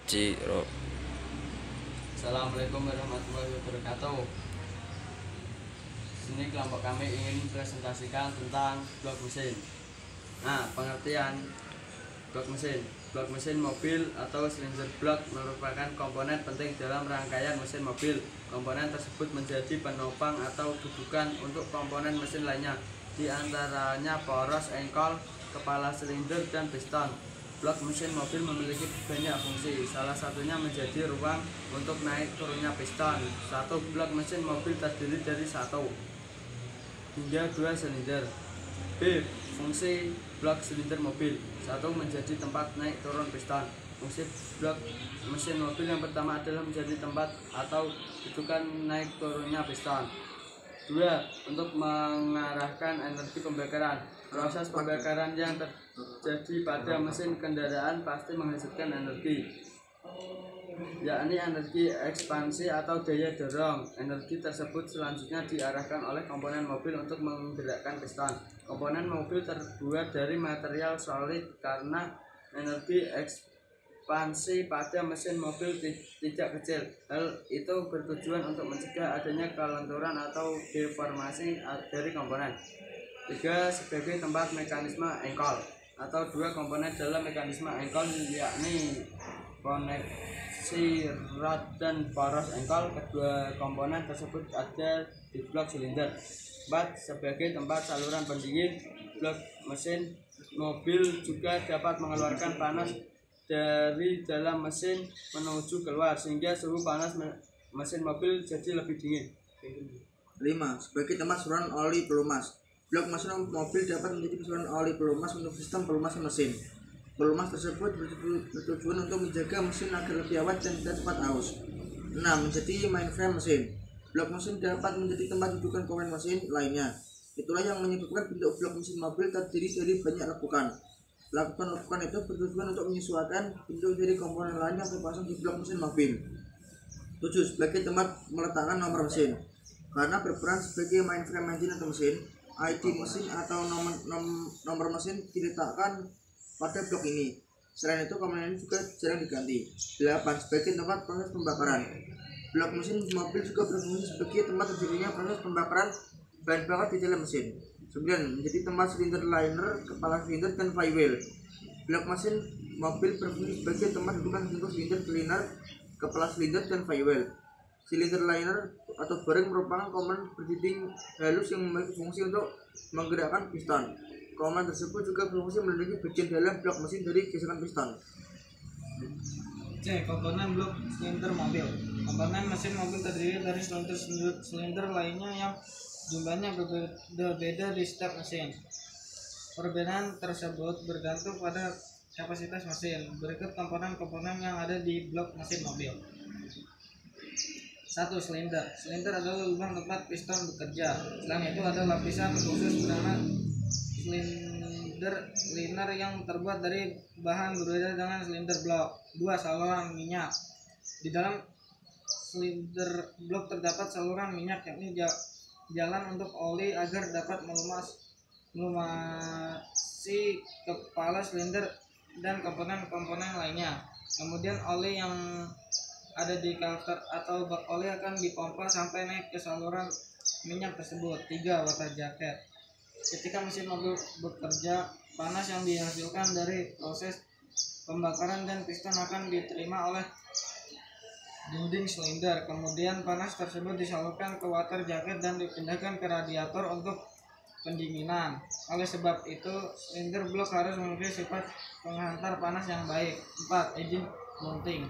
Ciro. Assalamualaikum warahmatullahi wabarakatuh. Sini kelompok kami ingin presentasikan tentang blok mesin. Nah, pengertian blok mesin. Blok mesin mobil atau silinder blok merupakan komponen penting dalam rangkaian mesin mobil. Komponen tersebut menjadi penopang atau dudukan untuk komponen mesin lainnya, di antaranya poros engkol, kepala silinder, dan piston. Blok mesin mobil memiliki banyak fungsi, salah satunya menjadi ruang untuk naik turunnya piston. Satu blok mesin mobil terdiri dari 1 hingga 2 silinder. B. Fungsi blok silinder mobil. 1. Menjadi tempat naik turun piston. Fungsi blok mesin mobil yang pertama adalah menjadi tempat atau dudukan naik turunnya piston. 2. Untuk mengarahkan energi pembakaran. Proses pembakaran yang terjadi pada mesin kendaraan pasti menghasilkan energi, yakni energi ekspansi atau daya dorong. Energi tersebut selanjutnya diarahkan oleh komponen mobil untuk menggerakkan piston. Komponen mobil terbuat dari material solid karena energi ekspansi pada mesin mobil tidak kecil. Hal itu bertujuan untuk mencegah adanya kelenturan atau deformasi dari komponen. 3. Sebagai tempat mekanisme engkol atau 2 komponen dalam mekanisme engkol, yakni koneksi rod dan poros engkol. Kedua komponen tersebut ada di blok silinder. 4. Sebagai tempat saluran pendingin. Blok mesin mobil juga dapat mengeluarkan panas dari dalam mesin menuju keluar, sehingga suhu panas mesin mobil jadi lebih dingin. 5. Sebagai tempat saluran oli pelumas. Blok mesin mobil dapat menjadi saluran oli pelumas untuk sistem pelumasan mesin. Pelumas tersebut bertujuan untuk menjaga mesin agar lebih awet dan tidak cepat aus. 6. Menjadi mainframe mesin. Blok mesin dapat menjadi tempat dudukan komponen mesin lainnya. Itulah yang menyebabkan bentuk blok mesin mobil terdiri dari banyak lekukan. Lekukan itu bertujuan untuk menyesuaikan bentuk dari komponen lain yang terpasang di blok mesin mobil. 7. Sebagai tempat meletakkan nomor mesin. Karena berperan sebagai mainframe engine atau mesin, ID mesin atau nomor mesin diletakkan pada blok ini. Selain itu, komponen ini juga jarang diganti. 8. Sebagai tempat proses pembakaran. Blok mesin mobil juga berfungsi sebagai tempat terjadinya proses pembakaran bahan bakar di dalam mesin. 9. Menjadi tempat silinder liner, kepala silinder, dan flywheel. Blok mesin mobil berfungsi sebagai tempat dudukan untuk silinder liner, kepala silinder, dan flywheel. Silinder liner atau bearing merupakan komponen berdinding halus yang memiliki fungsi untuk menggerakkan piston. Komponen tersebut juga berfungsi melindungi bagian dalam blok mesin dari gesekan piston. C. Komponen blok silinder mobil. Komponen mesin mobil terdiri dari silinder lainnya yang jumlahnya berbeda di setiap mesin. Perbedaan tersebut bergantung pada kapasitas mesin. Berikut komponen-komponen yang ada di blok mesin mobil. 1. Silinder. Silinder adalah lubang tempat piston bekerja. Selain itu ada lapisan khusus bernama silinder liner yang terbuat dari bahan berbeda dengan silinder blok. 2. Saluran minyak. Di dalam silinder blok terdapat saluran minyak, yakni jalan untuk oli agar dapat melumasi kepala silinder dan komponen-komponen lainnya. Kemudian oli yang ada di filter atau bak oli akan dipompa sampai naik ke saluran minyak tersebut. 3. Water jacket. Ketika mesin mobil bekerja, panas yang dihasilkan dari proses pembakaran dan piston akan diterima oleh dinding silinder. Kemudian panas tersebut disalurkan ke water jacket dan dipindahkan ke radiator untuk pendinginan. Oleh sebab itu, silinder blok harus memiliki sifat penghantar panas yang baik. 4. Engine mounting.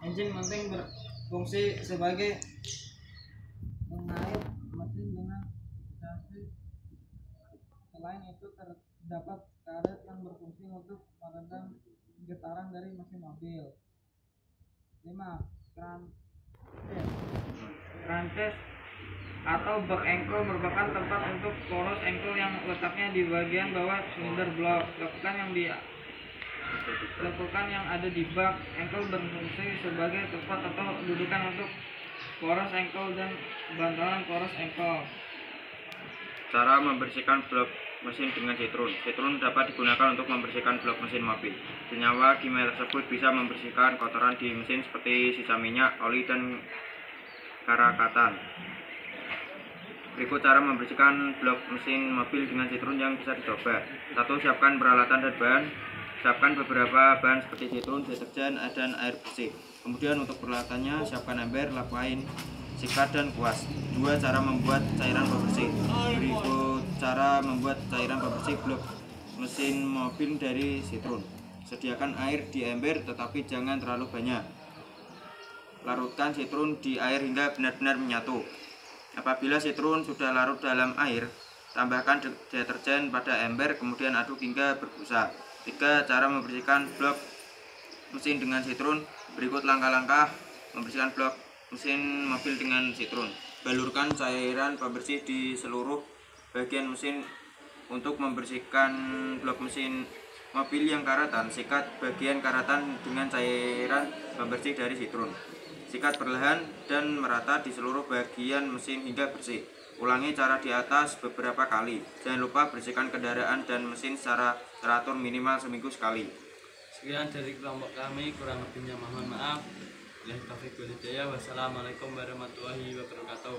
Engine mounting berfungsi sebagai mengait mesin dengan chassis. Selain itu, terdapat karet yang berfungsi untuk meredam getaran dari mesin mobil. 5. Crankcase atau bak engkol merupakan tempat untuk poros engkol yang letaknya di bagian bawah silinder blok. Lekukan yang ada di bak engkol berfungsi sebagai tempat atau dudukan untuk poros engkol dan bantalan poros engkol. Cara membersihkan blok mesin dengan Citron. Citron dapat digunakan untuk membersihkan blok mesin mobil. Senyawa kimia tersebut bisa membersihkan kotoran di mesin seperti sisa minyak, oli, dan karakatan. Berikut cara membersihkan blok mesin mobil dengan Citron yang bisa dicoba. 1. Siapkan peralatan dan bahan. Siapkan beberapa bahan seperti Citron, deterjen, dan air bersih. Kemudian untuk peralatannya, siapkan ember, lap kain, sikat, dan kuas. 2. Cara membuat cairan pembersih. Berikut cara membuat cairan pembersih blok mesin mobil dari Citron. Sediakan air di ember tetapi jangan terlalu banyak. Larutkan Citron di air hingga benar-benar menyatu. Apabila Citron sudah larut dalam air, tambahkan deterjen pada ember kemudian aduk hingga berbusa. 3. Cara membersihkan blok mesin dengan Citron. Berikut langkah-langkah membersihkan blok mesin mobil dengan Citron. Balurkan cairan pembersih di seluruh bagian mesin. Untuk membersihkan blok mesin mobil yang karatan, sikat bagian karatan dengan cairan pembersih dari Citron. Sikat perlahan dan merata di seluruh bagian mesin hingga bersih. Ulangi cara di atas beberapa kali. Jangan lupa bersihkan kendaraan dan mesin secara teratur minimal seminggu sekali. Sekian dari kelompok kami, kurang lebihnya mohon maaf. Wassalamualaikum warahmatullahi wabarakatuh.